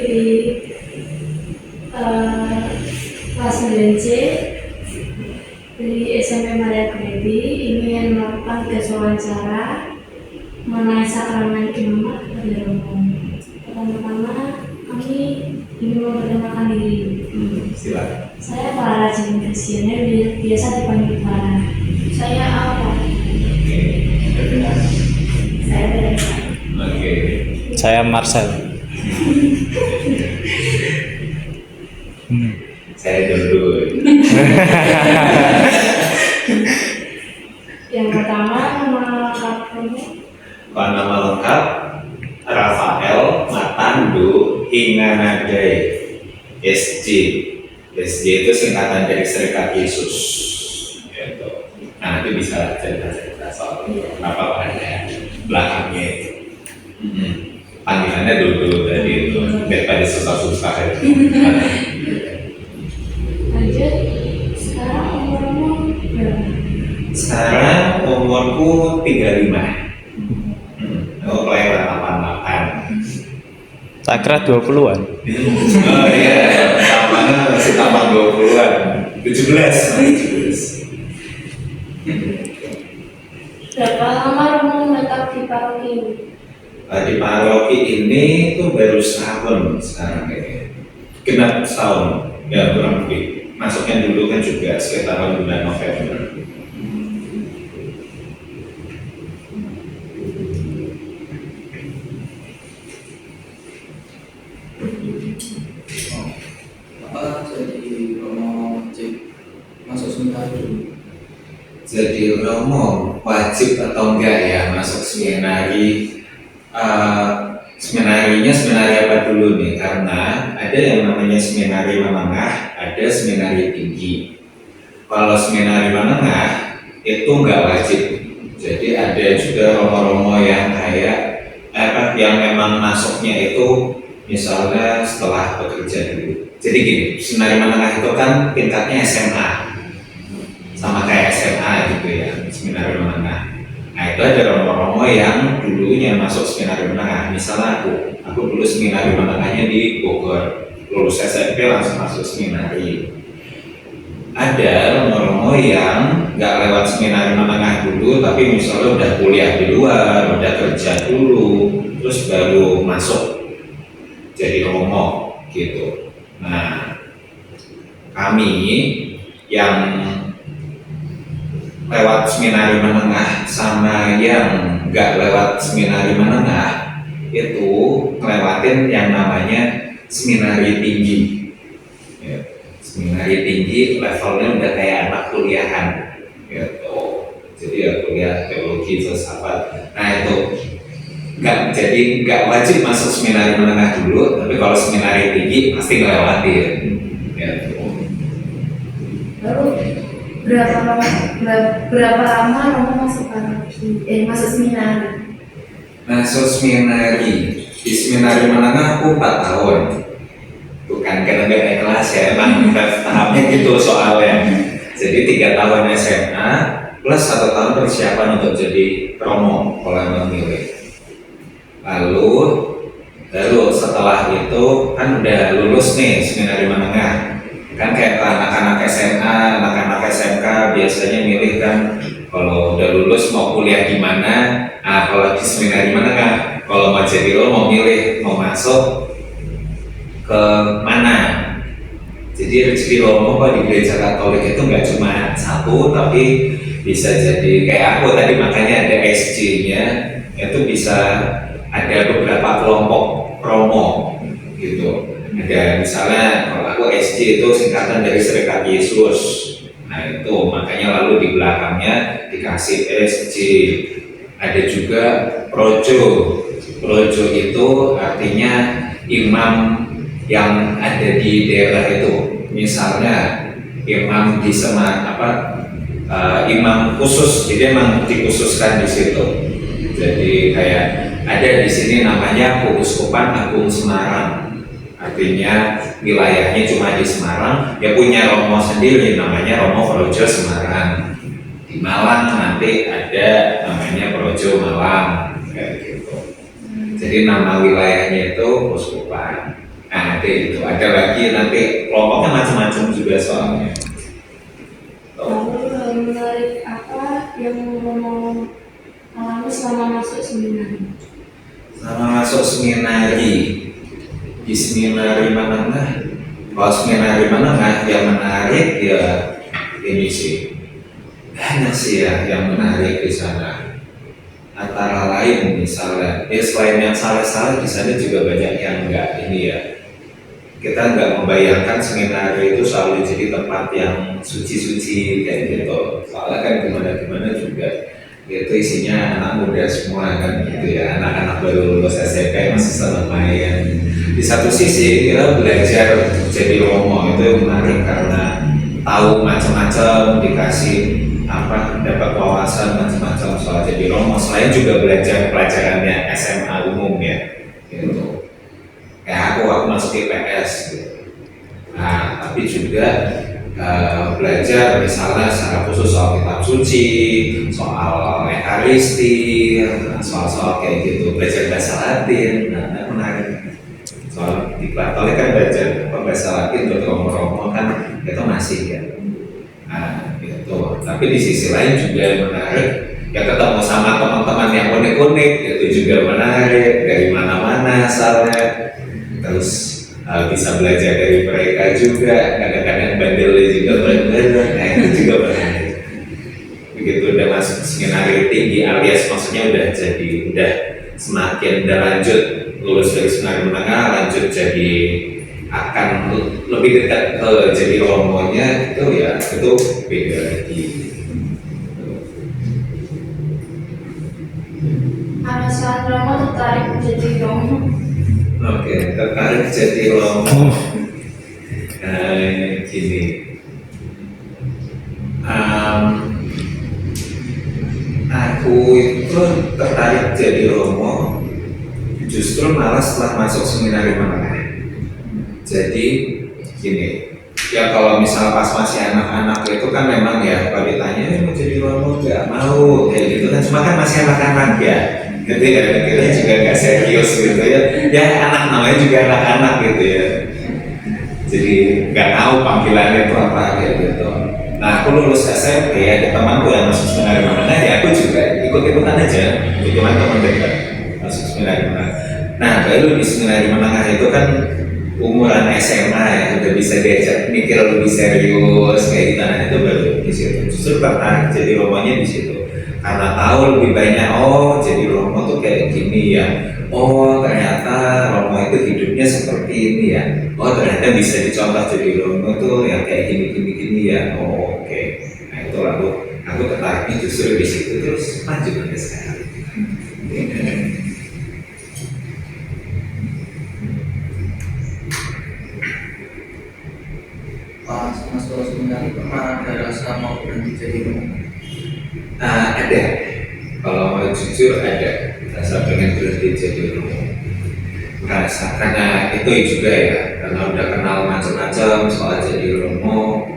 di kelas 9C dari SMP Maria Kredi ingin melakukan tes wawancara mengenai sakramen imamat pada Romo. Pertama-tama kami ingin memperkenalkan diri. Silakan. Saya Clara Cimindasiana, biasa dipanggil Clara. Saya apa? Saya Teresa. Oke. Saya Marcel. Saya Dodo. Yang pertama nama lengkap kamu? Nama lengkap Rafael Matandu Hinganadai SJ. SJ itu singkatan dari Serikat Yesus. Gitu. Nah, nanti bisa cerita-cerita soal kenapa ada belakangnya itu. Panggilannya Dodo tadi itu, daripada susah-susah itu. Lanjut. Sekarang umurmu berapa? Sekarang umurku 35. Oh, kelahiran 88. Tak kira 20-an. Oh iya, tampangnya masih tampang 20-an. 17. Berapa lama kamu menetap di paroki ini? Di paroki ini tuh baru setahun sekarang ini. Genap setahun, ya kurang lebih. Masuknya dulu kan juga sekitar bulan November. Jadi Romo masuk seminari. Jadi Romo wajib atau enggak ya masuk seminari? Seminarinya seminari apa dulu nih? Karena ada yang namanya seminari menengah, ada seminari tinggi. Kalau seminari menengah itu enggak wajib. Jadi ada juga romo-romo yang kayak yang memang masuknya itu misalnya setelah bekerja dulu. Jadi gini, seminari menengah itu kan tingkatnya SMA, sama kayak SMA gitu ya, seminari menengah. Nah itu ada romo-romo yang dulunya masuk seminari menengah. Misalnya aku dulu seminari menengahnya di Bogor, lulus SMP langsung masuk seminari. Ada romo-romo yang nggak lewat seminari menengah dulu, tapi misalnya udah kuliah di luar, udah kerja dulu, terus baru masuk jadi romo gitu. Nah, kami yang lewat seminari menengah sama yang nggak lewat seminari menengah itu ngelewatin yang namanya seminari tinggi. Ya, seminari tinggi levelnya udah kayak anak kuliahan, gitu. Jadi ya kuliah teologi filsafat. Nah itu nggak wajib masuk seminari menengah dulu, tapi kalau seminari tinggi pasti ngelewatin. Gitu. Lalu berapa lama kamu masuk paroki? Masuk seminari? Masuk seminari di seminari menengah aku 4 tahun. Bukan karena nggak naik kelas ya, emang tahapnya gitu soalnya. Jadi 3 tahun SMA plus 1 tahun persiapan untuk jadi promo kalau memilih. Lalu baru setelah itu kan udah lulus nih seminari menengah. Kan kayak anak-anak SMA, anak-anak SMK biasanya milih kan kalau udah lulus mau kuliah di mana. Nah kalau di seminari menengah, kalau mau jadi lo mau milih mau masuk ke mana. Jadi rezeki Romo di gereja Katolik itu nggak cuma satu, tapi bisa jadi kayak aku tadi makanya ada SJ-nya, itu bisa ada beberapa kelompok promo gitu. Ada misalnya kalau aku SJ itu singkatan dari Serikat Yesus. Nah itu makanya lalu di belakangnya dikasih SJ. Ada juga Projo. Projo itu artinya imam yang ada di daerah itu. Misalnya imam di imam khusus, jadi memang dikhususkan di situ. Jadi kayak ada di sini namanya Keuskupan Agung Semarang. Artinya wilayahnya cuma di Semarang, dia punya romo sendiri namanya Romo Projo Semarang. Di Malang nanti ada namanya Projo Malang, kayak gitu. Jadi nama wilayahnya itu Keuskupan. Nah ada itu. Ada lagi nanti kelompoknya macam-macam juga soalnya. Lalu menarik apa yang mau alami selama masuk seminar? Sama masuk seminari, di seminari menengah. Kalau seminari menengah yang menarik ya ini sih, banyak sih ya yang menarik di sana. Antara lain misalnya, selain yang salah-salah di sana juga banyak yang enggak ini ya. Kita nggak membayangkan seminari itu selalu jadi tempat yang suci-suci kayak gitu. Soalnya kan gimana-gimana juga itu isinya anak muda semua kan gitu ya, anak-anak baru lulus SMP masih senang main. Di satu sisi kita belajar jadi romo itu menarik karena tahu macam-macam, dikasih apa, dapat wawasan macam-macam soal jadi romo. Selain juga belajar pelajarannya SMA umum ya gitu. Kayak aku masuk IPS gitu. Nah, tapi juga belajar misalnya secara khusus soal kitab suci, soal ekaristi, soal kayak gitu, belajar bahasa Latin, nah menarik. Soal di Katolik kan belajar bahasa Latin untuk romo-romo kan itu masih ya. Nah, gitu. Tapi di sisi lain juga menarik. Ya ketemu sama teman-teman yang unik-unik itu juga menarik, dari mana-mana asalnya. Terus bisa belajar dari mereka juga, kadang-kadang bandelnya juga bandel, nah itu juga menarik. Begitu udah masuk seminari tinggi alias maksudnya udah semakin udah lanjut lulus dari seminari menengah, lanjut jadi akan lebih dekat ke jadi romonya itu ya itu beda lagi. Ada saat romo tertarik jadi romo. Oke, tertarik jadi romo. Gini, aku itu tertarik jadi romo justru malah setelah masuk seminari menengah. Jadi gini, ya kalau misal pas masih anak-anak itu kan memang ya kalau ditanya mau jadi romo nggak mau kayak gitu kan, cuma kan masih anak-anak ya. Jadi akhirnya juga nggak serius gitu ya. Ya anak namanya juga anak-anak gitu ya. Jadi nggak tahu panggilannya itu apa kayak gitu. Nah aku lulus SMP ya, ada temanku yang masuk seminari menengah ya aku juga ikut-ikutan aja. Cuma teman dekat masuk seminari menengah. Nah baru di seminari menengah itu kan umuran SMA ya, udah bisa diajak mikir lebih serius kayak gitu. Nah itu baru di situ. Justru tertarik jadi romonya di situ. Karena tahu lebih banyak, oh jadi romo tuh kayak gini ya, oh ternyata romo itu hidupnya seperti ini ya, oh ternyata bisa dicontoh jadi romo tuh yang kayak gini ya, oh oke. Nah itu lalu aku tertariknya justru di situ terus lanjut sampai sekarang. Pas masuk seminari pernah ada rasa mau berhenti jadi romo? Ada, kalau mau jujur ada rasa pengen berhenti jadi romo. Karena itu juga ya, karena udah kenal macam-macam soal jadi romo.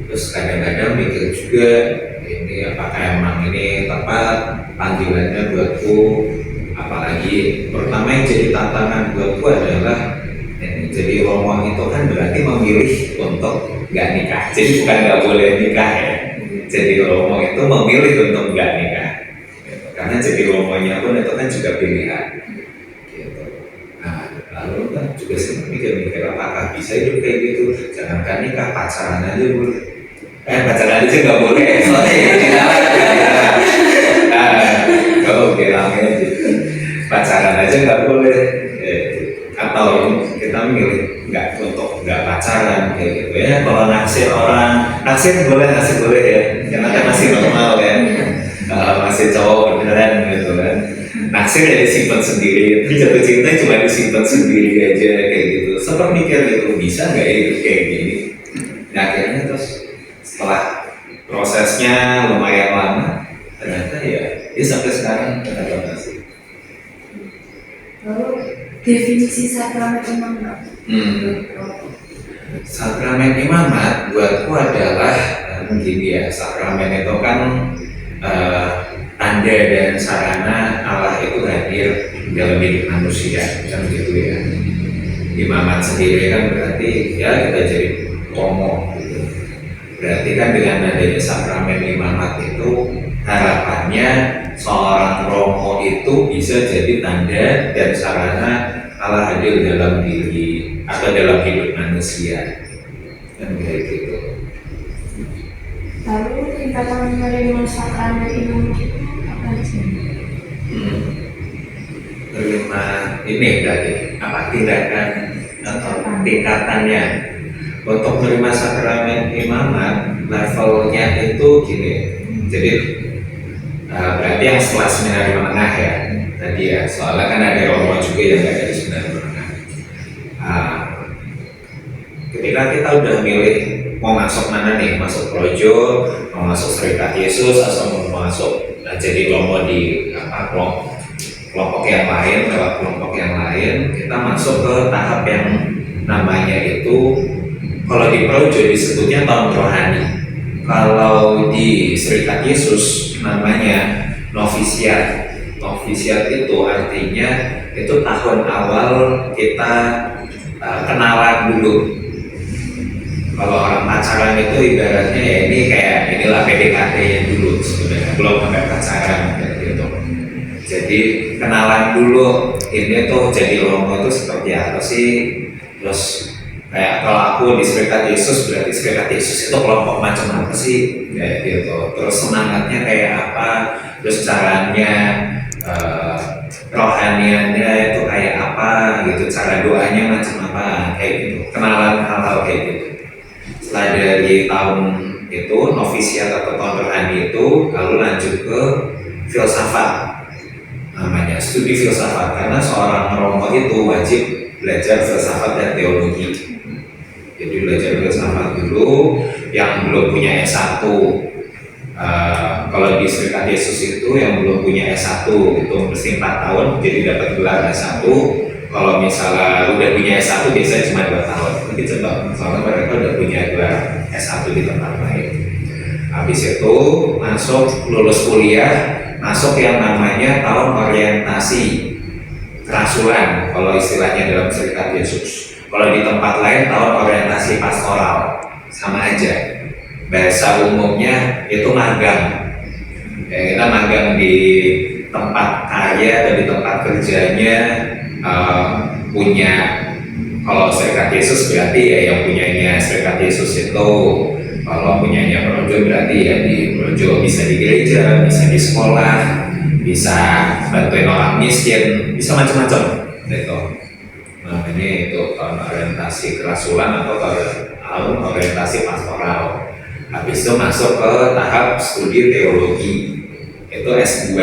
Terus kadang-kadang mikir juga ini apakah emang ini tepat panggilannya buatku. Apalagi pertama yang jadi tantangan buatku adalah jadi romo itu kan berarti memilih untuk nggak nikah. Jadi bukan nggak boleh nikah ya. Jadi romo itu memilih untuk nggak nikah. Karena jadi romonya pun itu kan juga pilihan. Gitu. Nah, lalu kan juga sempat mikir-mikir apakah bisa hidup kayak gitu. Jangankan nikah, pacaran aja boleh. Pacaran aja nggak boleh. Soalnya oke rame aja. Pacaran aja nggak boleh. Atau kita milih nggak pacaran kayak gitu ya. Kalau naksir orang, naksir boleh ya, karena kan masih normal ya. Masih cowok beneran gitu kan. Naksir ya disimpan sendiri, tapi jatuh cinta cuma disimpan sendiri aja kayak gitu. Sempat mikir gitu, bisa nggak ya hidup kayak gini? Nah akhirnya terus setelah prosesnya lumayan lama, ternyata ya sampai sekarang tetap masih. Lalu definisi sakramen imamat. Sakramen imamat buatku adalah begini ya, sakramen itu kan tanda dan sarana Allah itu hadir dalam hidup manusia kan gitu ya. imamat sendiri kan berarti ya kita jadi romo gitu. Berarti kan dengan adanya sakramen imamat itu harapannya seorang romo itu bisa jadi tanda dan sarana Allah hadir dalam diri atau dalam hidup manusia kan kayak gitu. Lalu tingkatan menerima sakramen imamat itu apa sih? Terima ini berarti apa tindakan atau tingkatannya untuk menerima sakramen imamat levelnya itu gini. Jadi berarti yang setelah seminari menengah ya tadi ya, soalnya kan ada romo juga yang nggak dari seminari menengah. Ketika kita udah milih mau masuk mana nih, masuk projo, mau masuk Serikat Yesus, atau mau masuk jadi romo di apa kelompok yang lain, lewat kelompok yang lain, kita masuk ke tahap yang namanya itu kalau di projo disebutnya tahun rohani. Kalau di Serikat Yesus namanya novisiat. Novisiat itu artinya itu tahun awal kita kenalan dulu. Kalau orang pacaran itu ibaratnya ya ini kayak inilah PDKT-nya dulu sebenarnya, belum sampai pacaran kayak gitu. Jadi kenalan dulu ini tuh jadi romo itu seperti apa sih? Terus kayak kalau aku di Serikat Yesus berarti Serikat Yesus itu kelompok macam apa sih? Kayak gitu. Terus semangatnya kayak apa? Terus caranya rohaniannya itu kayak apa gitu? Cara doanya macam apa? Kayak gitu. Kenalan hal-hal kayak gitu. Setelah dari tahun itu novisiat atau tahun rohani itu lalu lanjut ke filsafat, namanya studi filsafat, karena seorang romo itu wajib belajar filsafat dan teologi. Jadi belajar filsafat dulu, yang belum punya S1 kalau di Serikat Yesus itu yang belum punya S1 itu mesti 4 tahun jadi dapat gelar S1. Kalau misalnya udah punya S1 biasanya cuma 2 tahun. Tapi contoh, soalnya mereka udah punya gelar S1 di tempat lain. Habis itu masuk lulus kuliah, masuk yang namanya tahun orientasi kerasulan kalau istilahnya dalam Serikat Yesus. Kalau di tempat lain tahun orientasi pastoral, sama aja. Bahasa umumnya itu magang. Ya, kita magang di tempat karya atau di tempat kerjanya punya. Kalau Serikat Yesus berarti ya yang punyanya Serikat Yesus itu, kalau punyanya projo berarti ya di projo, bisa di gereja, bisa di sekolah, bisa bantuin orang miskin, bisa macam-macam gitu. Nah ini itu tahun orientasi kerasulan atau tahun orientasi pastoral. Habis itu masuk ke tahap studi teologi, itu S2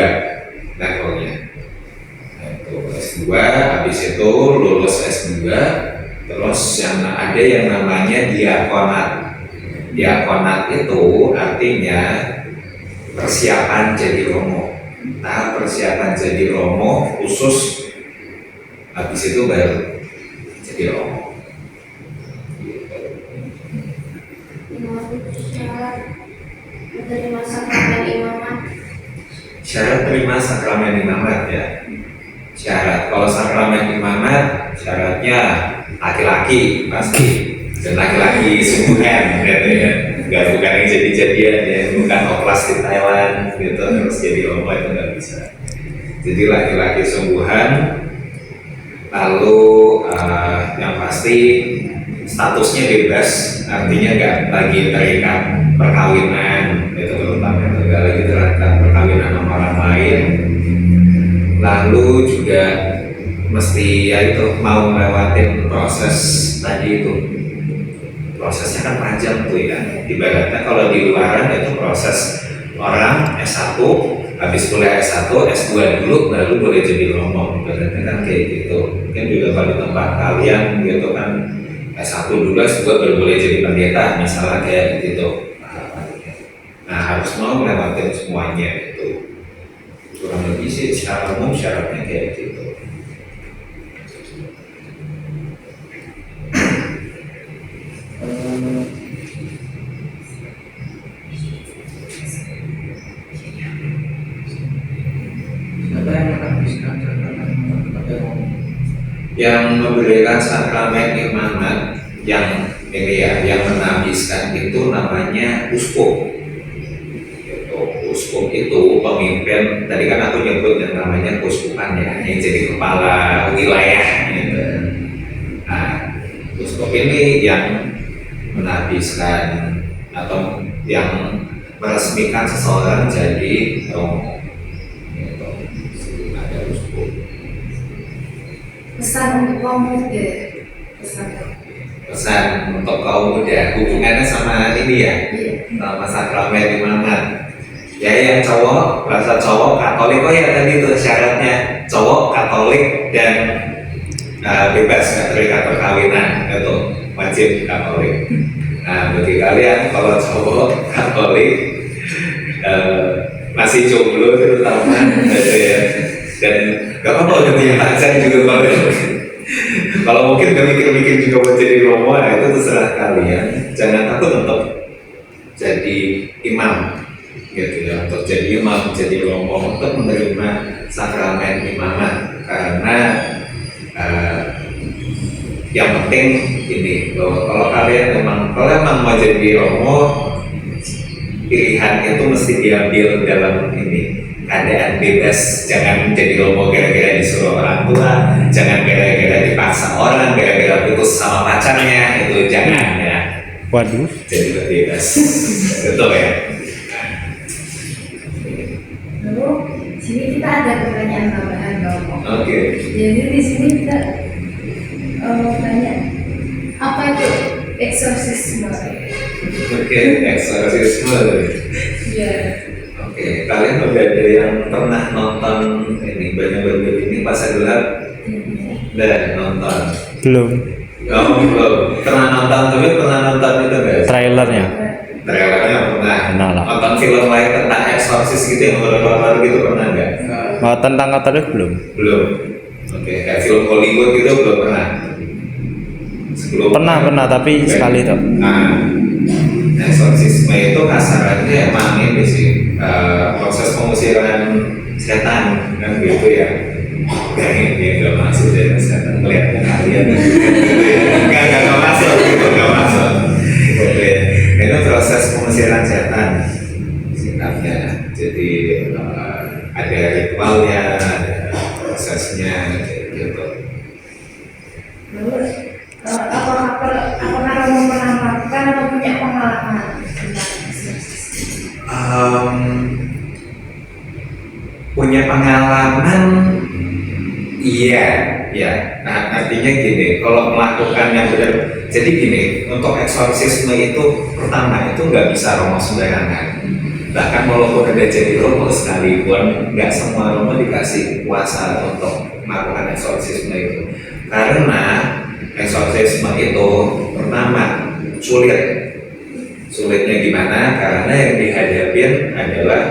levelnya. Itu S2, habis itu lulus S2, terus yang ada yang namanya diakonat. Diakonat itu artinya persiapan jadi romo. Tahap persiapan jadi romo khusus, habis itu baru jadi romo. Menerima sakramen imamat. Syarat terima sakramen imamat ya. Syarat kalau sakramen imamat syaratnya laki-laki pasti, dan laki-laki sungguhan gitu ya. Bukan yang jadi-jadian ya, bukan oplas di Thailand gitu terus jadi romo, itu nggak bisa. Jadi laki-laki sungguhan. Lalu yang pasti statusnya bebas, artinya nggak lagi terikat perkawinan, itu terutama nggak lagi terikat perkawinan sama orang lain. Lalu juga mesti ya itu mau melewatin proses tadi itu, prosesnya kan panjang tuh ya. Ibaratnya kalau di luaran itu proses orang S1, habis kuliah S1, S2 dulu baru boleh jadi romo. Ibaratnya kan kayak gitu. Mungkin juga kalau di tempat kalian gitu kan S1 dulu, S2 baru boleh jadi pendeta, misalnya kayak gitu. Nah harus mau melewatin semuanya itu. Kurang lebih sih secara umum syaratnya kayak gitu. Siapa yang akan bisa kepada romo? yang memberikan sakramen imamat yang ini ya, yang menabiskan itu namanya uskup. Gitu. Uskup itu pemimpin, tadi kan aku nyebut yang namanya keuskupan ya, yang jadi kepala wilayah gitu. Nah, uskup ini yang menabiskan atau yang meresmikan seseorang jadi romo. Gitu. Ada uskup. Pesan untuk kaum muda. Pesan untuk kaum muda hubungannya sama ini ya, Iya. sama sakramen imamat. Ya yang cowok, bahasa cowok Katolik, oh ya tadi itu syaratnya cowok Katolik dan bebas dari perkawinan, itu wajib Katolik. Nah bagi kalian kalau cowok Katolik masih jomblo terutama gitu ya, dan gak apa-apa udah punya pacar juga kalau mungkin gak mikir-mikir juga mau jadi romo, ya itu terserah kalian. Jangan takut untuk jadi imam gitu ya, untuk jadi imam, jadi romo, untuk menerima sakramen imamat. Karena yang penting ini bahwa kalau kalian memang mau jadi romo, pilihan itu mesti diambil dalam ini keadaan bebas. Jangan menjadi romo gara-gara disuruh orang tua, jangan gara-gara dipaksa orang, gara-gara putus sama pacarnya, itu jangan ya. Waduh. Jadi bebas, betul ya. Lalu sini kita ada pertanyaan tambahan Romo. Oke. Jadi di sini kita tanya apa itu eksorsisme? Oke, eksorsisme. Iya. Oke, kalian udah ada yang pernah nonton ini banyak ini Pasar Gelap? Dan nonton. Belum. Oh, belum. Pernah nonton, tapi pernah nonton itu guys? Trailernya. Trailernya pernah. Pernah lah. Nonton film lain tentang eksorsis gitu yang baru-baru gitu pernah nggak? Oh, tentang Katolik belum. Belum. Oke, kayak film Hollywood gitu belum pernah. Sebelum Pernah tapi Oke. sekali tuh. Nah, eksorsisme itu kasarannya emang ini sih proses pengusiran setan kan gitu ya. Nggak masuk deh setan melihatnya kalian nggak masuk gitu, nggak masuk. Oke, ini proses pengusiran setan sikapnya. Jadi ada ritualnya, ada prosesnya gitu. Lalu apakah Romo pernah melakukan atau punya pengalaman tentang eksorsis? Punya pengalaman, iya, ya. Nah, artinya gini, kalau melakukan yang benar, jadi gini, untuk eksorsisme itu pertama itu nggak bisa romo sembarangan. Bahkan walaupun udah jadi romo sekalipun, nggak semua romo dikasih kuasa untuk melakukan eksorsisme itu. Karena eksorsisme itu pertama sulit. Sulitnya gimana? Karena yang dihadapin adalah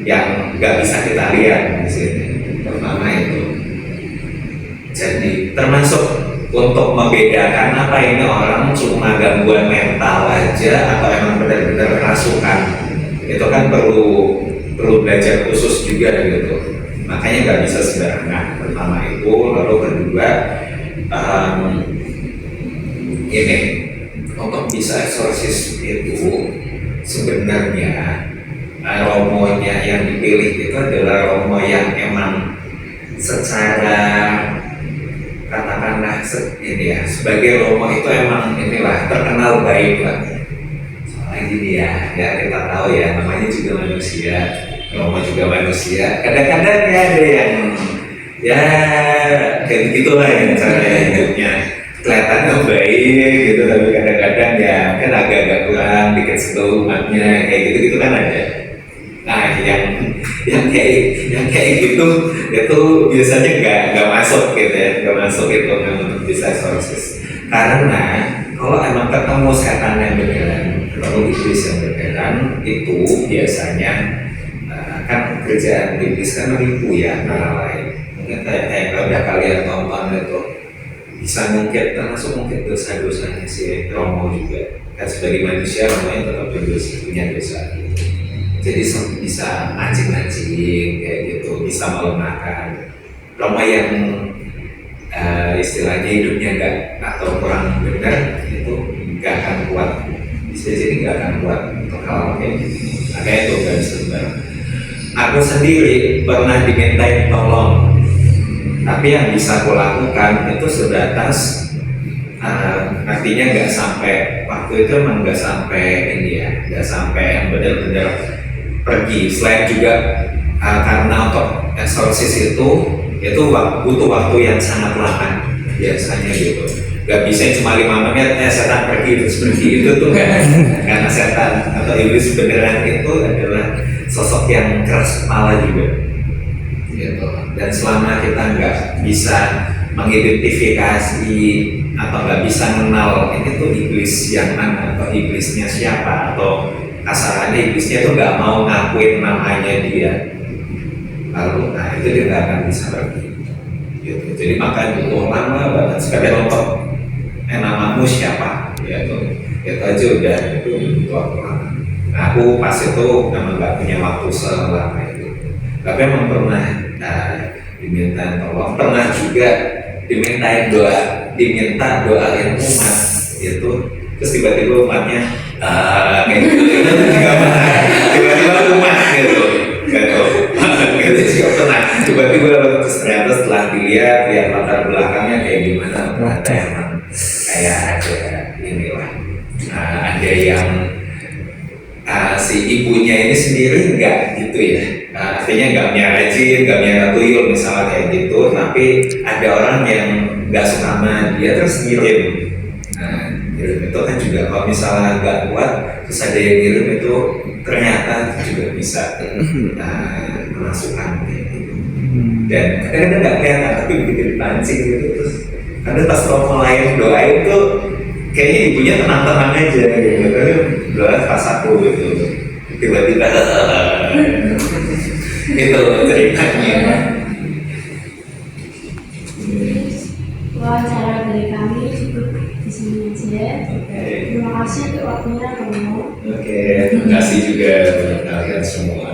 yang nggak bisa kita lihat di sini. Pertama itu. Jadi termasuk untuk membedakan apa ini orang cuma gangguan mental aja atau emang benar-benar kerasukan. Itu kan perlu belajar khusus juga gitu. Makanya nggak bisa sembarangan. Pertama itu, lalu kedua ini untuk bisa eksorsis itu sebenarnya romonya yang dipilih itu adalah romo yang emang secara katakanlah ini ya, sebagai romo itu emang inilah terkenal baik lah. Soalnya gini ya kita tahu ya, namanya juga manusia, romo juga manusia. Kadang-kadang ya ada yang ya kayak gitulah ya cara hidupnya, kelihatannya baik gitu, tapi kadang-kadang ya kan agak-agak kurang dikit sentuh umatnya kayak gitu kan ada. Nah yang kayak gitu itu biasanya nggak masuk gitu ya, nggak masuk itu untuk bisa eksorsis. Karena kalau emang ketemu setan yang beneran, lalu iblis yang beneran, itu biasanya kan kerjaan iblis kan menipu ya antara lain. Mungkin kayak udah kalian tonton itu bisa mungkin termasuk mungkin dosa-dosanya si romo juga. Kan sebagai manusia romonya tetap berdosa, punya dosa. Jadi bisa mancing-mancing kayak gitu, bisa melemahkan. Romo yang istilahnya hidupnya nggak atau kurang benar, itu nggak akan kuat, bisa jadi nggak akan kuat untuk hal kayak gitu. Makanya itu nggak bisa benar. Aku sendiri pernah dimintain tolong, tapi yang bisa aku lakukan itu sebatas artinya nggak sampai waktu itu, emang nggak sampai ini ya, nggak sampai yang benar-benar pergi. Selain juga karena untuk eksorsis itu butuh waktu yang sangat lama biasanya gitu. Gak bisa cuma 5 menit setan pergi terus pergi, itu tuh kan karena setan atau iblis beneran itu adalah sosok yang keras kepala juga gitu. Dan selama kita nggak bisa mengidentifikasi atau nggak bisa mengenal ini tuh iblis yang mana atau iblisnya siapa, atau kasarannya iblisnya tuh nggak mau ngakuin namanya dia, lalu itu dia nggak akan bisa pergi gitu. Jadi makanya butuh lama banget sebagai untuk namamu siapa ya, itu aja udah itu butuh waktu lama. Nah, aku pas itu memang nggak punya waktu selama itu, tapi emang pernah diminta tolong, pernah juga diminta doain umat itu, terus tiba-tiba umatnya kayak gitu, itu juga pernah tiba-tiba umat gitu gitu juga pernah tiba-tiba, terus ternyata setelah dilihat latar belakangnya kayak gimana, ternyata emang kayak ada inilah, ada yang si ibunya ini sendiri nggak gitu ya, artinya nggak miara jin, nggak miara tuyul misalnya kayak gitu, tapi ada orang yang nggak suka sama dia terus ngirim. Ngirim itu kan juga kalau misalnya nggak kuat terus ada yang ngirim itu ternyata juga bisa kemasukan kayak gitu. Dan kadang-kadang nggak kelihatan tapi begitu dipancing gitu, terus kadang pas mulai doain tuh kayaknya ibunya tenang-tenang aja gitu, doa pas aku gitu tiba-tiba itu ceritanya. Wawancara dari kami cukup di sini aja. Oke. Terima kasih untuk waktunya kamu. Oke, terima kasih juga buat kalian semua.